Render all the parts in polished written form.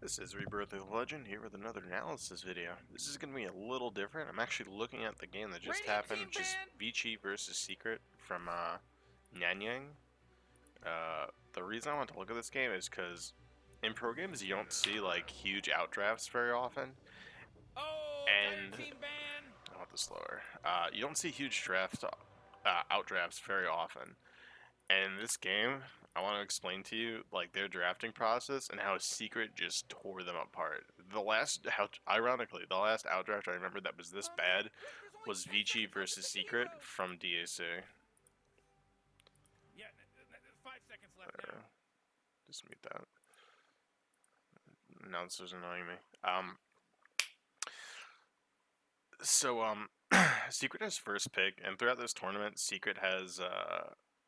This is Rebirth of the Legend here with another analysis video. This is going to be a little different. I'm actually looking at the game that just happened, which is Vici versus Secret from Nanyang. The reason I want to look at this game is because in pro games you don't see like huge outdrafts very often, and I want this slower. You don't see huge outdrafts very often. And in this game, I want to explain to you like their drafting process and how Secret just tore them apart. Ironically, the last outdraft I remember that was this bad was Vici versus Secret from DAC. Yeah, 5 seconds left There, now. just mute that. Announcer's annoying me. Secret has first pick, and throughout this tournament, Secret has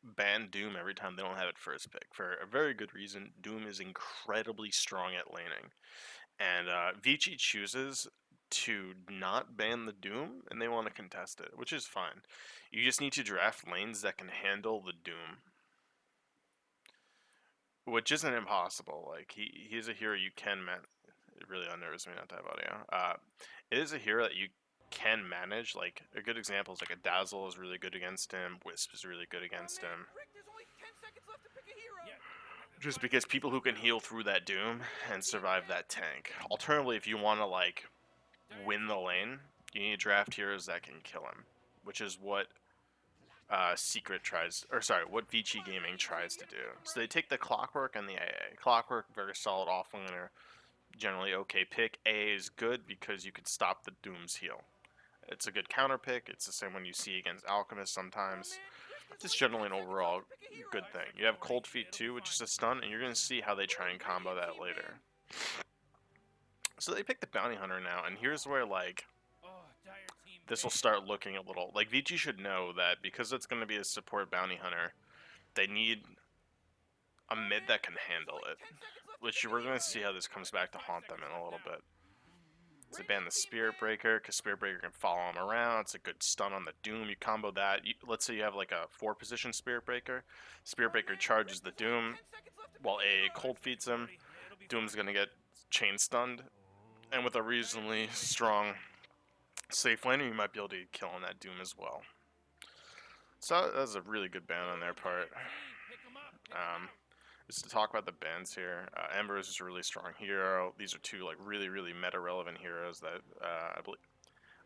banned Doom every time they don't have it first pick for a very good reason. Doom is incredibly strong at laning, and Vici chooses to not ban the Doom, and they want to contest it, which is fine. You just need to draft lanes that can handle the Doom, which isn't impossible. Like he's a hero you can man. It really unnerves me not to have audio. It is a hero that you can manage. Like a good example is like a Dazzle is really good against him. Wisp is really good against him. Just because people who can heal through that Doom and survive that tank. Alternatively, if you want to like win the lane, you need to draft heroes that can kill him, which is what what Vici Gaming tries to do. So they take the Clockwork and the AA. Clockwork, very solid offlaner, generally okay pick. AA is good because you can stop the Doom's heal. It's a good counter pick. It's the same one you see against Alchemist sometimes. Just generally an overall good thing. You have Cold Feet too, which is a stun, and you're going to see how they try and combo that later. So they pick the Bounty Hunter now, and here's where like this will start looking a little like Vici should know that because it's going to be a support Bounty Hunter, they need a mid that can handle it. Which we're going to see how this comes back to haunt them in a little bit. So ban the Spirit Breaker, because Spirit Breaker can follow him around. It's a good stun on the Doom. You combo that. Let's say you have like a 4-position Spirit Breaker. Spirit Breaker charges the Doom while AA cold feeds him. Doom's going to get chain stunned. And with a reasonably strong safe laner, you might be able to kill on that Doom as well. So that's a really good ban on their part. Just to talk about the bans here, Ember is just a really strong hero. These are two like really meta relevant heroes that I believe.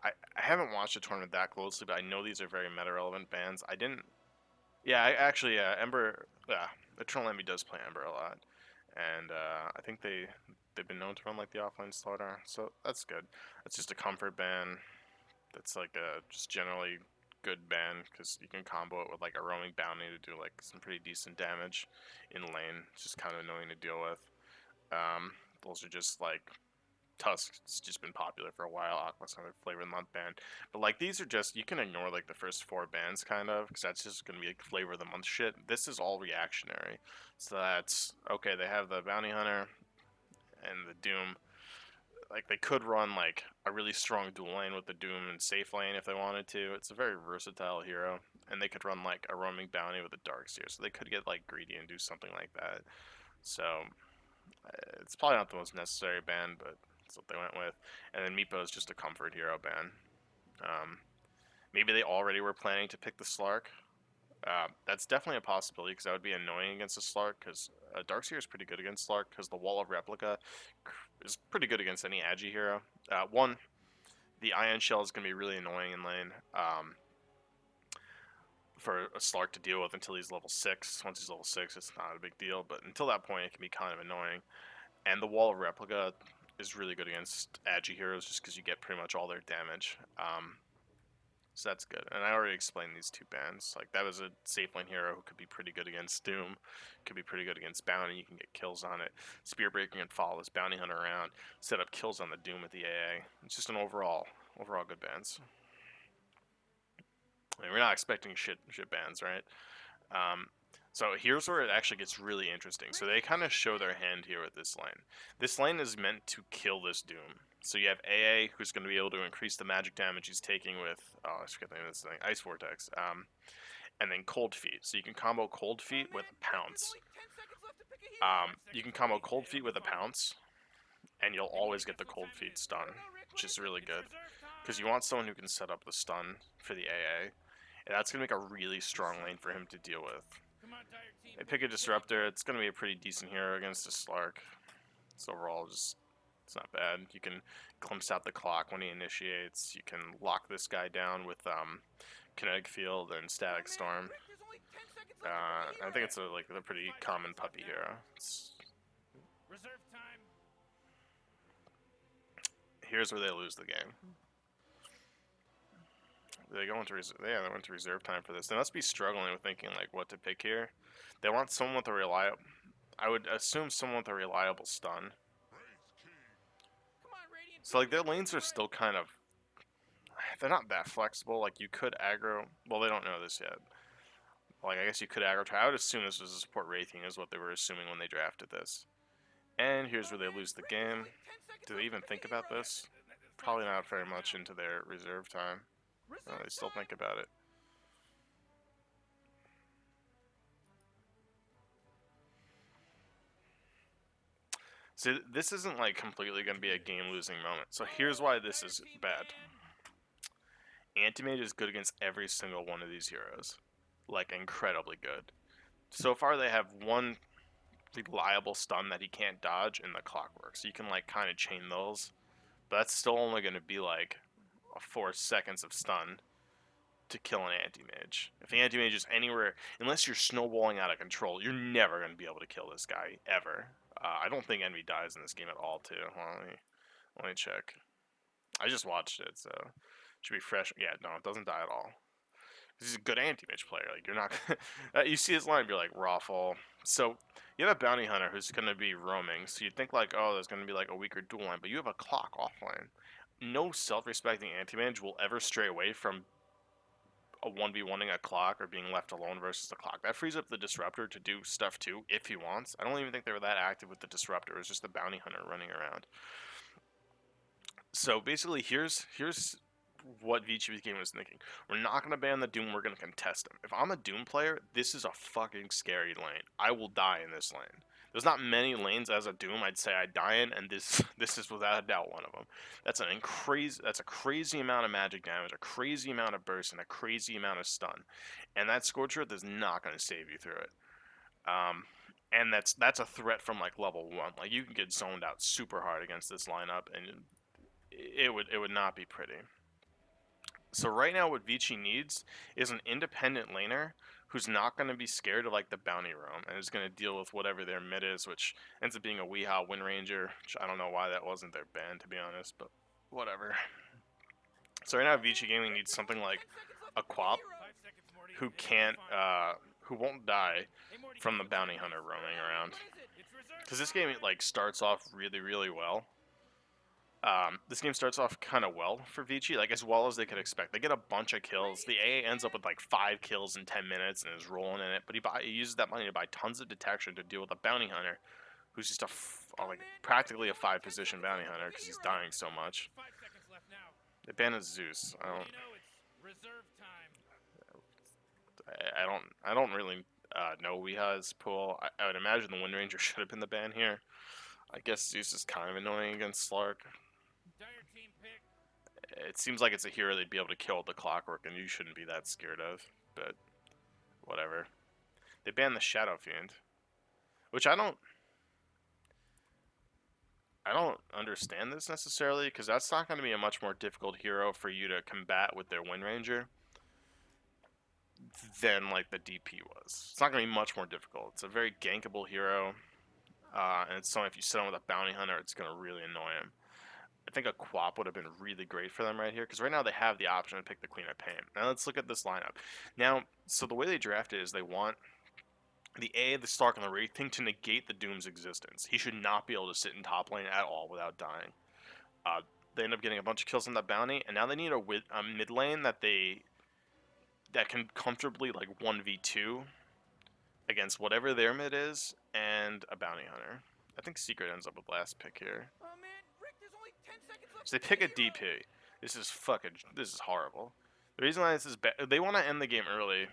I haven't watched the tournament that closely, but I know these are very meta relevant bans. I didn't. Yeah, Ember. Yeah, Eternal Envy does play Ember a lot, and I think they've been known to run like the offline slaughter, so that's good. That's just a comfort ban. That's like a just generally good ban because you can combo it with like a roaming bounty to do like some pretty decent damage in lane. It's just kind of annoying to deal with. Those are just like Tusk's just been popular for a while. Aqua's another flavor of the month ban, but like these are just you can ignore like the first 4 bans kind of because that's just gonna be like flavor of the month shit. This is all reactionary, so that's okay. They have the bounty hunter and the Doom. Like they could run like a really strong dual lane with the Doom and safe lane if they wanted to. It's a very versatile hero, and they could run like a roaming bounty with a Darkseer, so they could get like greedy and do something like that. So it's probably not the most necessary ban, but that's what they went with. And then Meepo is just a comfort hero ban. Maybe they already were planning to pick the Slark. That's definitely a possibility because that would be annoying against a Slark because Darkseer is pretty good against Slark because the Wall of Replica is pretty good against any Agi hero. One, the Ion Shell is going to be really annoying in lane for a Slark to deal with until he's level 6. Once he's level 6, it's not a big deal, but until that point, it can be kind of annoying. And the Wall of Replica is really good against Agi heroes just because you get pretty much all their damage. So that's good. And I already explained these 2 bans. Like, that was a safe lane hero who could be pretty good against Doom, could be pretty good against Bounty. You can get kills on it. Spear Breaker can follow this Bounty Hunter around, set up kills on the Doom with the AA. It's just an overall good bans. I mean, we're not expecting shit bans, right? So here's where it actually gets really interesting. So they kind of show their hand here with this lane. This lane is meant to kill this Doom. So you have AA, who's going to be able to increase the magic damage he's taking with, oh, I forget the name of this thing, Ice Vortex. And then Cold Feet. So you can combo Cold Feet with Pounce. You can combo Cold Feet with a Pounce, and you'll always get the cold feet stun, which is really good. Because you want someone who can set up the stun for the AA, and that's going to make a really strong lane for him to deal with. They pick a Disruptor, it's going to be a pretty decent hero against a Slark. So overall, just it's not bad. You can glimpse out the clock when he initiates. You can lock this guy down with Kinetic Field and Static Storm. I think it's a pretty common puppy hero. Here's where they lose the game. They go into they went to reserve time for this. They must be struggling with thinking like what to pick here. They want someone with a reliable. I would assume someone with a reliable stun. So like their lanes are still kind of. They're not that flexible. Like you could aggro. Well, they don't know this yet. Like I guess you could aggro. I would assume this was a support Wraithing is what they were assuming when they drafted this. And here's where they lose the game. Do they even think about this? Probably not very much into their reserve time. No, they still think about it. So this isn't like completely going to be a game-losing moment. So here's why this is bad. Anti-mage is good against every single one of these heroes. Like, incredibly good. So far, they have one reliable stun that he can't dodge in the Clockwork. So you can, like, kind of chain those. But that's still only going to be, like, 4 seconds of stun to kill an anti-mage. If the anti-mage is anywhere, unless you're snowballing out of control, you're never going to be able to kill this guy, ever. I don't think Envy dies in this game at all, too. Well, let me check. I just watched it, so it should be fresh. Yeah, no, it doesn't die at all. He's a good anti-mage player. Like, you're not... you see his line, you're like, Raffle. So, you have a bounty hunter who's going to be roaming, so you'd think, like, oh, there's going to be, like, a weaker dual line, but you have a clock offline. No self-respecting anti-mage will ever stray away from a 1v1ing a clock or being left alone versus the clock. That frees up the Disruptor to do stuff too, if he wants. I don't even think they were that active with the Disruptor. It was just the bounty hunter running around. So basically, here's what Vici game was thinking. We're not going to ban the Doom, we're going to contest him. If I'm a Doom player, this is a fucking scary lane. I will die in this lane. There's not many lanes as a Doom I'd say I die in, and this is without a doubt one of them. That's a crazy amount of magic damage, a crazy amount of burst, and a crazy amount of stun. And that Scorch Earth is not going to save you through it. And that's a threat from like level 1. Like you can get zoned out super hard against this lineup, and it would not be pretty. So right now what Vici needs is an independent laner who's not going to be scared of like the bounty roam and is going to deal with whatever their mid is, which ends up being a Weehaw Wind Ranger, which I don't know why that wasn't their ban to be honest, but whatever. So right now Vici Gaming needs something like a Quap who who won't die from the bounty hunter roaming around. Because this game like starts off really well. This game starts off kind of well for Vici, like as well as they could expect. They get a bunch of kills. The AA ends up with like 5 kills in 10 minutes and is rolling in it. But he uses that money to buy tons of detection to deal with a bounty hunter, who's just like practically a 5-position bounty hunter because he's dying so much. They banned Zeus. I don't really know Weeha's pool. I would imagine the Wind Ranger should have been the ban here. I guess Zeus is kind of annoying against Slark. It seems like it's a hero they'd be able to kill with the Clockwork, and you shouldn't be that scared of, but whatever. They banned the Shadow Fiend, which I don't understand this necessarily, because that's not going to be a much more difficult hero for you to combat with their Wind Ranger than like the DP was. It's not going to be much more difficult. It's a very gankable hero, and it's something if you sit on with a Bounty Hunter, it's going to really annoy him. I think a Quap would have been really great for them right here, because right now they have the option to pick the Queen of Pain. Now let's look at this lineup. Now, so the way they draft it is they want the A, the Stark, and the Wraithing to negate the Doom's existence. He should not be able to sit in top lane at all without dying. They end up getting a bunch of kills on that Bounty, and now they need a mid lane that can comfortably like 1v2 against whatever their mid is, and a Bounty Hunter. I think Secret ends up with last pick here. So they pick a DP. This is horrible. The reason why this is bad, they want to end the game early.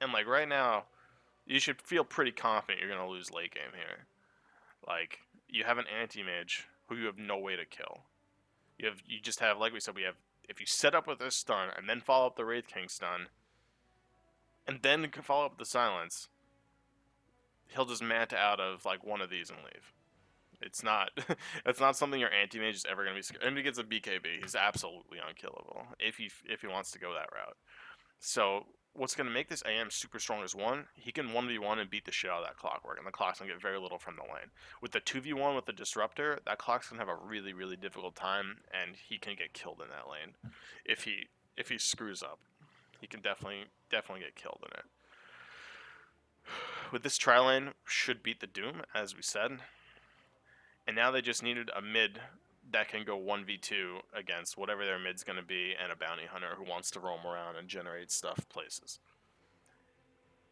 And like right now, you should feel pretty confident you're going to lose late game here. Like, you have an anti-mage who you have no way to kill. You just have, like we said, we have, if you set up with this stun and then follow up the Wraith King stun and then follow up with the silence, he'll just manta out of like one of these and leave. It's not it's not something your anti-mage is ever going to be scared. And he gets a BKB, he's absolutely unkillable if he wants to go that route. So what's going to make this AM super strong is, one, he can 1v1 and beat the shit out of that Clockwork, and the Clock's going to get very little from the lane. With the 2v1 with the Disruptor, that Clock's going to have a really, really difficult time, and he can get killed in that lane. If he screws up, he can definitely get killed in it. With this tri-lane, should beat the Doom, as we said. And now they just needed a mid that can go 1v2 against whatever their mid's going to be, and a bounty hunter who wants to roam around and generate stuff places.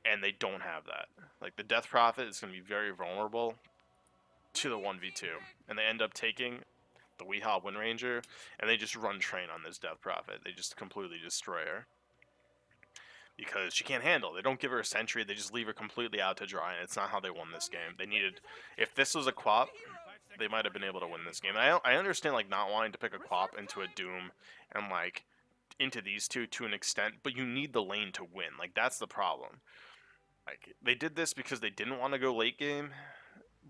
And they don't have that. Like, the Death Prophet is going to be very vulnerable to the 1v2. And they end up taking the Weehaw Wind Ranger, and they just run train on this Death Prophet. They just completely destroy her. Because she can't handle it. They don't give her a sentry, they just leave her completely out to dry, and it's not how they won this game. They needed, if this was a Quap, they might have been able to win this game. I understand, like, not wanting to pick a Quap into a Doom and, like, into these two to an extent, but you need the lane to win. Like, that's the problem. Like, they did this because they didn't want to go late game,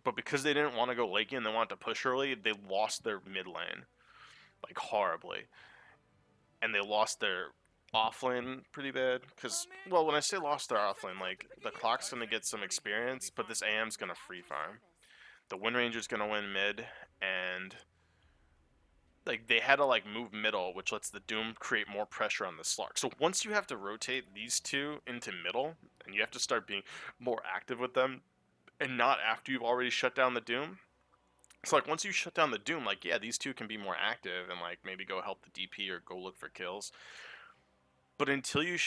but because they didn't want to go late game, they wanted to push early, they lost their mid lane, like, horribly. And they lost their offlane pretty bad, because, well, when I say lost their offlane, like, the Clock's going to get some experience, but this AM's going to free farm. The Wind Ranger's going to win mid, and, like, they had to, like, move middle, which lets the Doom create more pressure on the Slark. So once you have to rotate these two into middle, and you have to start being more active with them, and not after you've already shut down the Doom. So, like, once you shut down the Doom, like, yeah, these two can be more active and, like, maybe go help the DP or go look for kills. But until you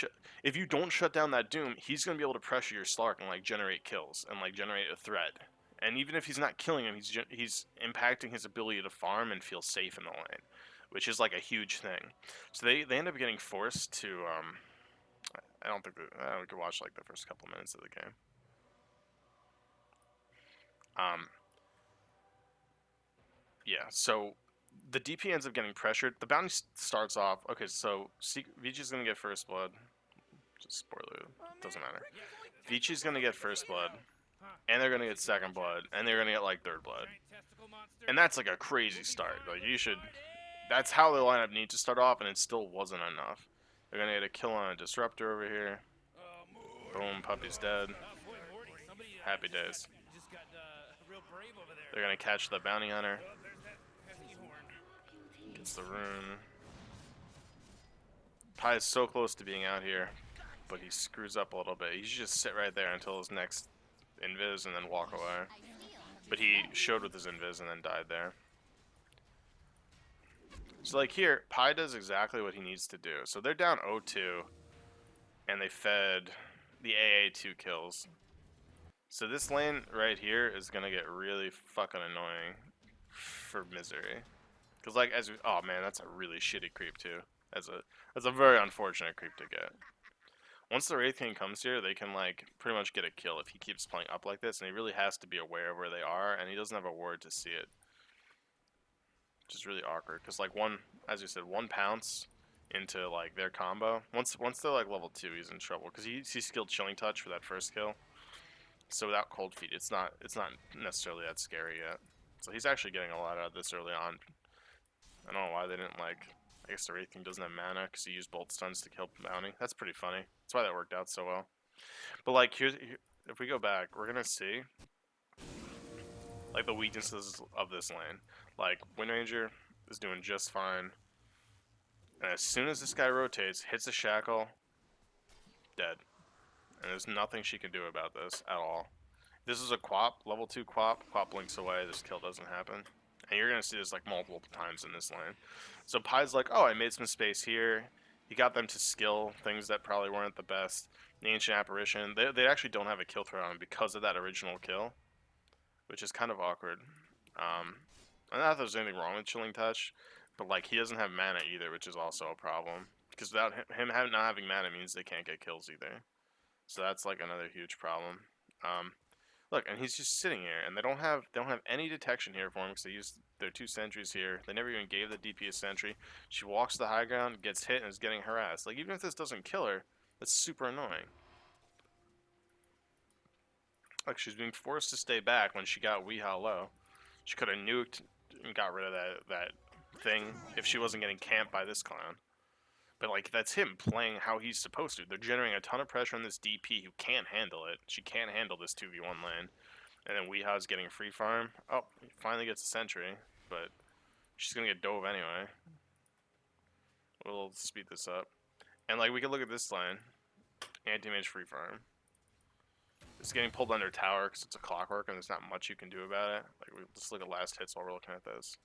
if you don't shut down that Doom, he's going to be able to pressure your Slark and, like, generate kills and, like, generate a threat. And even if he's not killing him, he's impacting his ability to farm and feel safe in the lane, which is, like, a huge thing. So they end up getting forced to, I don't think we could watch, like, the first couple minutes of the game. Yeah, so the DP ends up getting pressured. The bounty starts off, okay, so Vichi's going to get first blood. Just spoiler, doesn't matter. Vichi's going to get first blood, and they're going to get second blood, and they're going to get, like, third blood. And that's, like, a crazy start. Like, that's how the lineup needs to start off, and it still wasn't enough. They're going to get a kill on a Disruptor over here. Boom, Puppy's dead. Happy days. They're going to catch the bounty hunter. Gets the rune. Pi is so close to being out here, but he screws up a little bit. He should just sit right there until his next invis and then walk away. But he showed with his invis and then died there. So, like, here, Pi does exactly what he needs to do. So they're down 0-2, and they fed the AA 2 kills. So this lane right here is going to get really fucking annoying for Misery. Because, like, oh man, that's a really shitty creep too. That's a very unfortunate creep to get. Once the Wraith King comes here, they can, like, pretty much get a kill if he keeps playing up like this, and he really has to be aware of where they are, and he doesn't have a ward to see it. Which is really awkward, because, like, as you said, one pounce into, like, their combo. Once they're, like, level 2, he's in trouble, because he skilled Chilling Touch for that first kill. So without Cold Feet, it's not necessarily that scary yet. So he's actually getting a lot out of this early on. I don't know why they didn't, like, I guess the Wraith King doesn't have mana because he used bolt stuns to kill Bounty. That's pretty funny. That's why that worked out so well. But, like, if we go back, we're going to see, like, the weaknesses of this lane. Like, Wind Ranger is doing just fine. And as soon as this guy rotates, hits a shackle, dead. And there's nothing she can do about this at all. This is a Quap, level 2 Quap. Quap blinks away, this kill doesn't happen. And you're going to see this, like, multiple times in this lane. So Pi's like, oh, I made some space here. He got them to skill things that probably weren't the best. The Ancient Apparition, they actually don't have a kill threat on him because of that original kill, which is kind of awkward. I don't know if there's anything wrong with Chilling Touch, but, like, he doesn't have mana either, which is also a problem. Because without him not having mana means they can't get kills either. So that's, like, another huge problem. Look, and he's just sitting here, and they don't have any detection here for him because they used their 2 sentries here. They never even gave the DP a sentry. She walks to the high ground, gets hit, and is getting harassed. Like, even if this doesn't kill her, that's super annoying. Like, she's being forced to stay back when she got Weehaw low. She could have nuked and got rid of that thing if she wasn't getting camped by this clown. But, like, that's him playing how he's supposed to. They're generating a ton of pressure on this DP who can't handle it. She can't handle this 2v1 lane. And then Weehaw's getting free farm. Oh, he finally gets a sentry, but she's gonna get dove anyway. We'll speed this up. And, like, we can look at this lane. Anti-mage free farm. It's getting pulled under tower because it's a clockwork and there's not much you can do about it. Like, we just look at last hits while we're looking at this.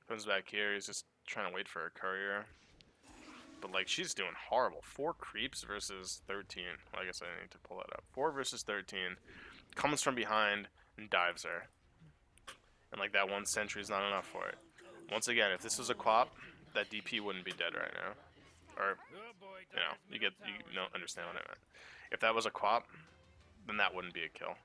Comes back here, he's just trying to wait for a courier. But, like, she's doing horrible. 4 creeps versus 13. Well, I guess I need to pull that up. 4 versus 13. Comes from behind and dives her. And, like, that 1 sentry is not enough for it. Once again, if this was a quap, that DP wouldn't be dead right now. Or, you know, understand what I meant. If that was a quap, then that wouldn't be a kill.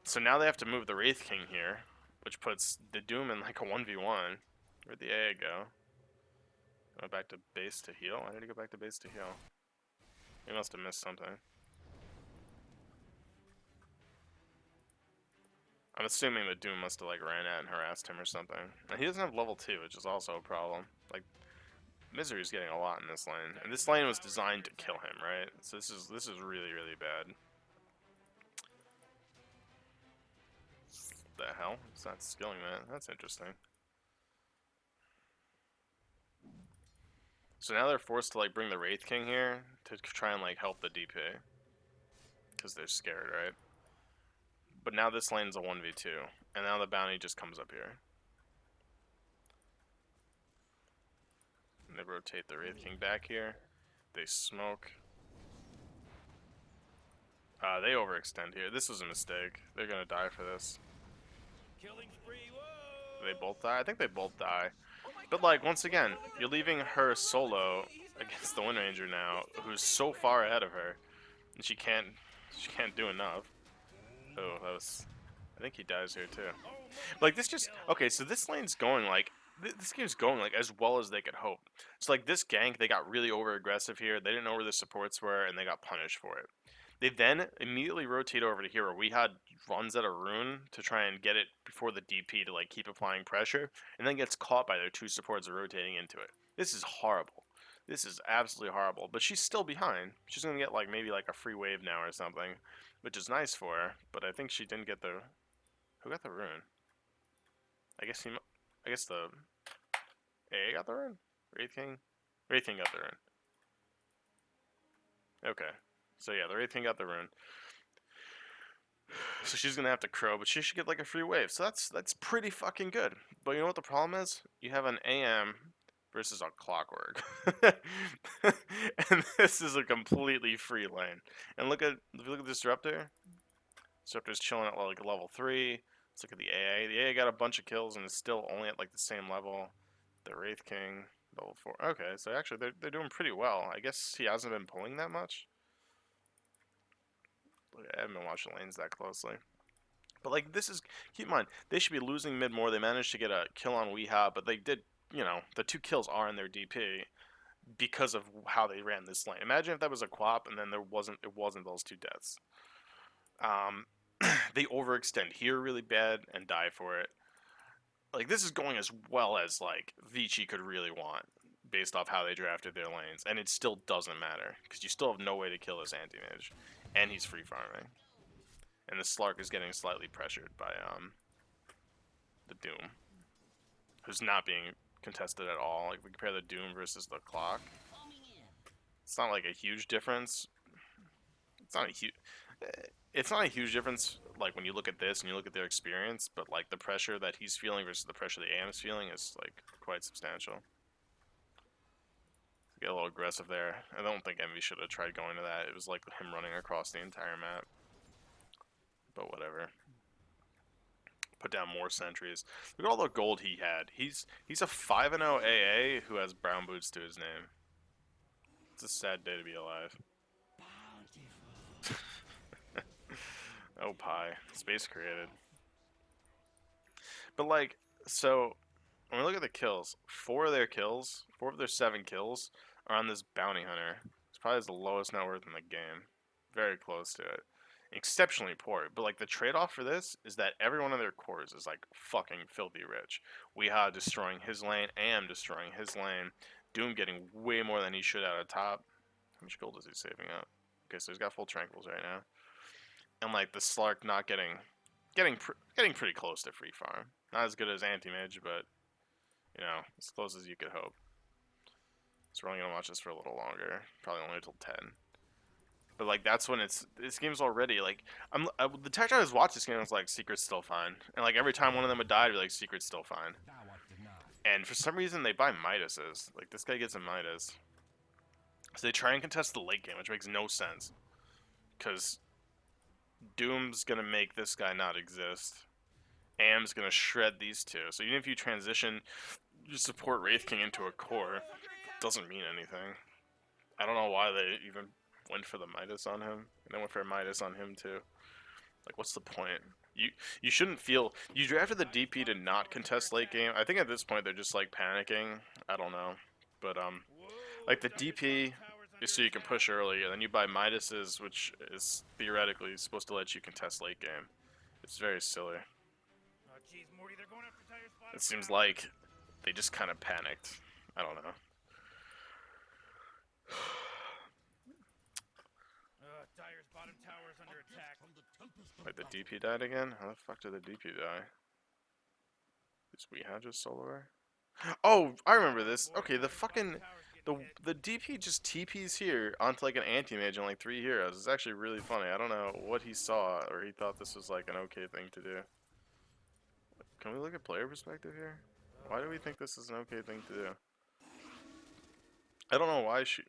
So now they have to move the Wraith King here, which puts the Doom in like a 1v1. Where'd the AA go? Go back to base to heal? I need to go back to base to heal. He must have missed something. I'm assuming the Doom must have like ran at and harassed him or something. And he doesn't have level 2, which is also a problem. Like, Misery's getting a lot in this lane. And this lane was designed to kill him, right? So this is really, really bad. The hell? It's not skilling that. That's interesting. So now they're forced to like bring the Wraith King here to try and like help the DP. Because they're scared, right? But now this lane's a 1v2. And now the bounty just comes up here. And they rotate the Wraith King back here. They smoke. They overextend here. This was a mistake. They're gonna die for this. Killing spree. Whoa. They both die? I think they both die. But like, once again, you're leaving her solo against the Wind Ranger now, who's so far ahead of her. And she can't do enough. Oh, that was... I think he dies here too. Like, this just... Okay, so this lane's going like... This game's going like as well as they could hope. So like this gank, they got really over aggressive here. They didn't know where the supports were, and they got punished for it. They then immediately rotate over to here where we had runs at a rune to try and get it before the DP to like keep applying pressure, and then gets caught by their 2 supports rotating into it. This is horrible. This is absolutely horrible. But she's still behind. She's gonna get like maybe like a free wave now or something, which is nice for her. But I think she didn't get the... Who got the rune? I guess the AA got the rune? Wraith King? Wraith King got the rune. Okay. So yeah, the Wraith King got the rune. So she's gonna have to crow, but she should get like a free wave. So that's pretty fucking good. But you know what the problem is? You have an AM versus a clockwork. And this is a completely free lane. And if you look at Disruptor, Disruptor's chilling at like level 3. Let's look at the AA. The AA got a bunch of kills and is still only at like the same level. The Wraith King, level 4. Okay, so actually they're doing pretty well. I guess he hasn't been pulling that much. I haven't been watching lanes that closely. But like this is, keep in mind, they should be losing mid more. They managed to get a kill on Weehaw, but they did, you know, the 2 kills are in their DP because of how they ran this lane. Imagine if that was a quap and then it wasn't those 2 deaths. They overextend here really bad and die for it. Like, this is going as well as, like, Vici could really want, based off how they drafted their lanes. And it still doesn't matter, because you still have no way to kill this anti-mage. And he's free farming. And the Slark is getting slightly pressured by, the Doom. Who's not being contested at all. Like, we compare the Doom versus the Clock. It's not, like, a huge difference. It's not a huge difference, like, when you look at this and you look at their experience, but, like, the pressure that he's feeling versus the pressure the AM is feeling is, like, quite substantial. Get a little aggressive there. I don't think Envy should have tried going to that. It was, like, him running across the entire map. But whatever. Put down more sentries. Look at all the gold he had. He's a 5-0 AA who has brown boots to his name. It's a sad day to be alive. Oh, pie. Space created. But, like, so, when we look at the kills, 4 of their 7 kills, are on this bounty hunter. It's probably the lowest net worth in the game. Very close to it. Exceptionally poor. But, like, the trade-off for this is that every one of their cores is, like, fucking filthy rich. Weeha destroying his lane, Am destroying his lane, Doom getting way more than he should out of top. How much gold is he saving up? Okay, so he's got full tranquils right now. And, like, the Slark not getting pretty close to free farm. Not as good as anti-mage, but, you know, as close as you could hope. So we're only gonna watch this for a little longer, probably only until 10. But like that's when this game's already like the tech I was watching this game, I was like Secret's still fine, and like every time one of them would die, I'd be like Secret's still fine. And for some reason they buy Midases. Like this guy gets a Midas, so they try and contest the late game, which makes no sense, because Doom's gonna make this guy not exist. Am's gonna shred these two. So even if you transition your support Wraith King into a core, doesn't mean anything. I don't know why they even went for the Midas on him, and then went for a Midas on him too. Like, what's the point? You shouldn't feel you drafted the DP to not contest late game. I think at this point they're just like panicking. I don't know, but like the DP is so you can push early, and then you buy Midases, which is theoretically supposed to let you contest late game. It's very silly. It seems like they just kind of panicked. I don't know. Wait, the DP died again? How the fuck did the DP die? Is Weeha just soloer? Oh, I remember this. Okay, the fucking the DP just TPs here onto like an anti-mage and like 3 heroes. It's actually really funny. I don't know what he saw, or he thought this was like an okay thing to do. Can we look at player perspective here? Why do we think this is an okay thing to do? I don't know why she...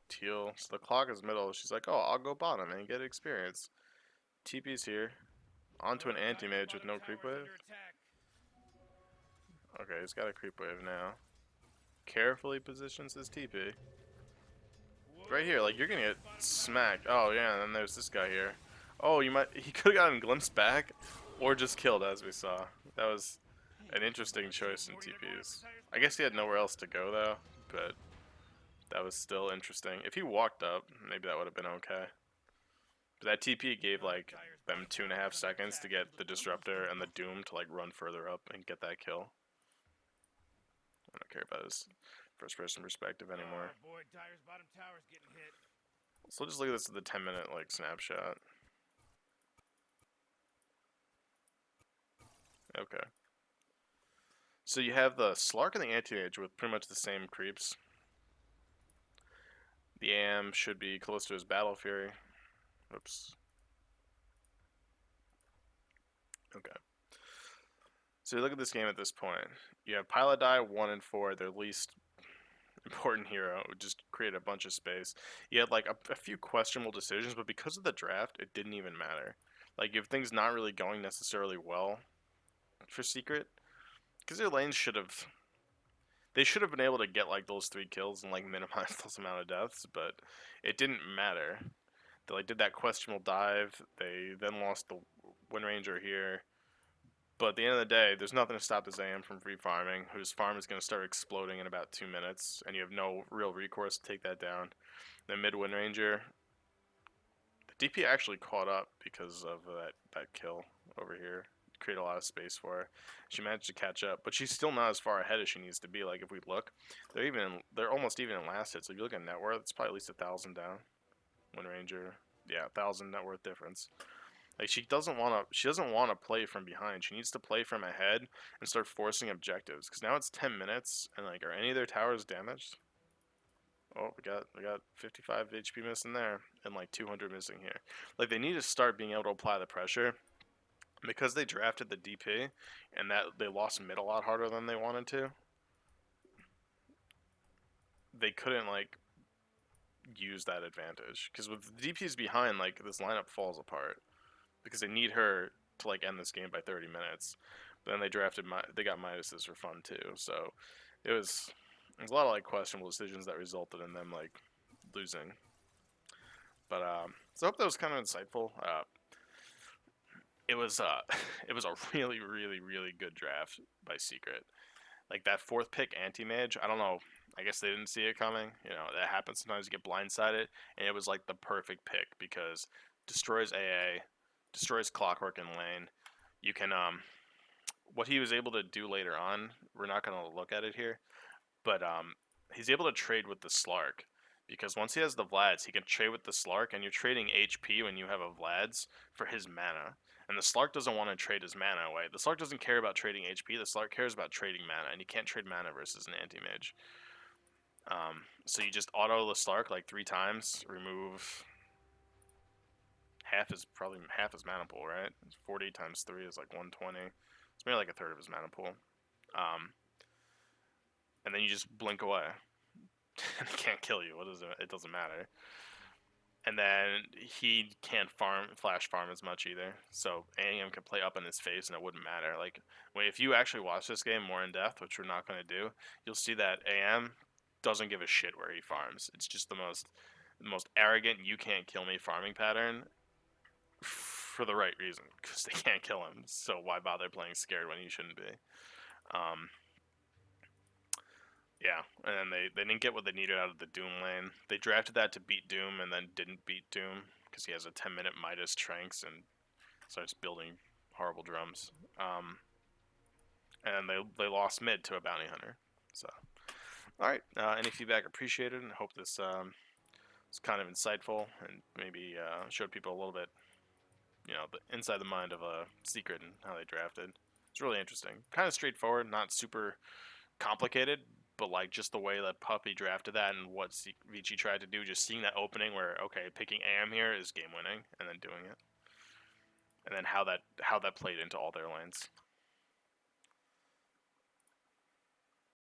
Teal. So the clock is middle. She's like, oh, I'll go bottom and get experience. TP's here. Onto an anti-mage with no creep wave. Okay, he's got a creep wave now. Carefully positions his TP. Right here, like, you're gonna get smacked. Oh, yeah, and then there's this guy here. Oh, he could have gotten glimpsed back, or just killed, as we saw. That was an interesting choice in TPs. I guess he had nowhere else to go, though, but that was still interesting. If he walked up, maybe that would have been okay. But that TP gave, like, them 2.5 seconds to get the Disruptor and the Doom to, like, run further up and get that kill. I don't care about his first-person perspective anymore. So just look at this at the 10-minute, like, snapshot. Okay. So you have the Slark and the Anti-Mage with pretty much the same creeps. The Am should be close to his Battle Fury. Oops. Okay. So you look at this game at this point. You have Pilot Die 1 and 4, their least important hero, just create a bunch of space. You had like a few questionable decisions, but because of the draft, it didn't even matter. Like if things not really going necessarily well for Secret, because their lanes should have been able to get like those 3 kills and like minimize those amount of deaths, but it didn't matter. They like did that questionable dive. They then lost the Wind Ranger here. But at the end of the day, there's nothing to stop this AM from free farming, whose farm is going to start exploding in about 2 minutes, and you have no real recourse to take that down. The mid Wind Ranger, the DP actually caught up because of that kill over here. Create a lot of space for her. She managed to catch up, but she's still not as far ahead as she needs to be. Like if we look, they're almost even in last hit. So if you look at net worth, it's probably at least 1,000 down. Wind Ranger, yeah, 1,000 net worth difference. Like she doesn't want to play from behind. She needs to play from ahead and start forcing objectives. Because now it's 10 minutes, and like, are any of their towers damaged? Oh, we got 55 HP missing there, and like 200 missing here. Like they need to start being able to apply the pressure. Because they drafted the DP, and that they lost mid a lot harder than they wanted to. They couldn't like use that advantage. Because with the DPs behind, like this lineup falls apart. Because they need her to like end this game by 30 minutes. But then they got Midases for fun too. So it was there's a lot of like questionable decisions that resulted in them like losing. But so I hope that was kind of insightful. It was it was a really really really good draft by Secret. Like that fourth pick, anti-mage. I don't know. I guess they didn't see it coming. You know that happens sometimes. You get blindsided, and it was like the perfect pick because destroys AA, destroys Clockwork in lane. You can what he was able to do later on. We're not gonna look at it here, but he's able to trade with the Slark because once he has the Vlads, he can trade with the Slark, and you're trading HP when you have a Vlads for his mana. And the Slark doesn't want to trade his mana away. The Slark doesn't care about trading HP. The Slark cares about trading mana, and you can't trade mana versus an anti-mage. So you just auto the Slark like 3 times, remove half is probably half his mana pool, right? 40 times 3 is like 120. It's maybe like a third of his mana pool. And then you just blink away. It can't kill you. What is it? It doesn't matter. And then he can't flash farm as much either. So AM can play up in his face, and it wouldn't matter. Like, if you actually watch this game more in depth, which we're not going to do, you'll see that AM doesn't give a shit where he farms. It's just the most arrogant "you can't kill me" farming pattern for the right reason, because they can't kill him. So why bother playing scared when you shouldn't be? Um, Yeah, and then they didn't get what they needed out of the Doom lane. They drafted that to beat Doom and then didn't beat Doom because he has a 10-minute Midas Tranks and starts building horrible drums. And they lost mid to a bounty hunter. So, all right, any feedback appreciated, and hope this was kind of insightful and maybe showed people a little bit, the inside the mind of a Secret and how they drafted. It's really interesting, kind of straightforward, not super complicated, but like just the way that Puppy drafted that and what Vici tried to do, just seeing that opening where okay, picking AM here is game winning, and then doing it, and then how that played into all their lanes.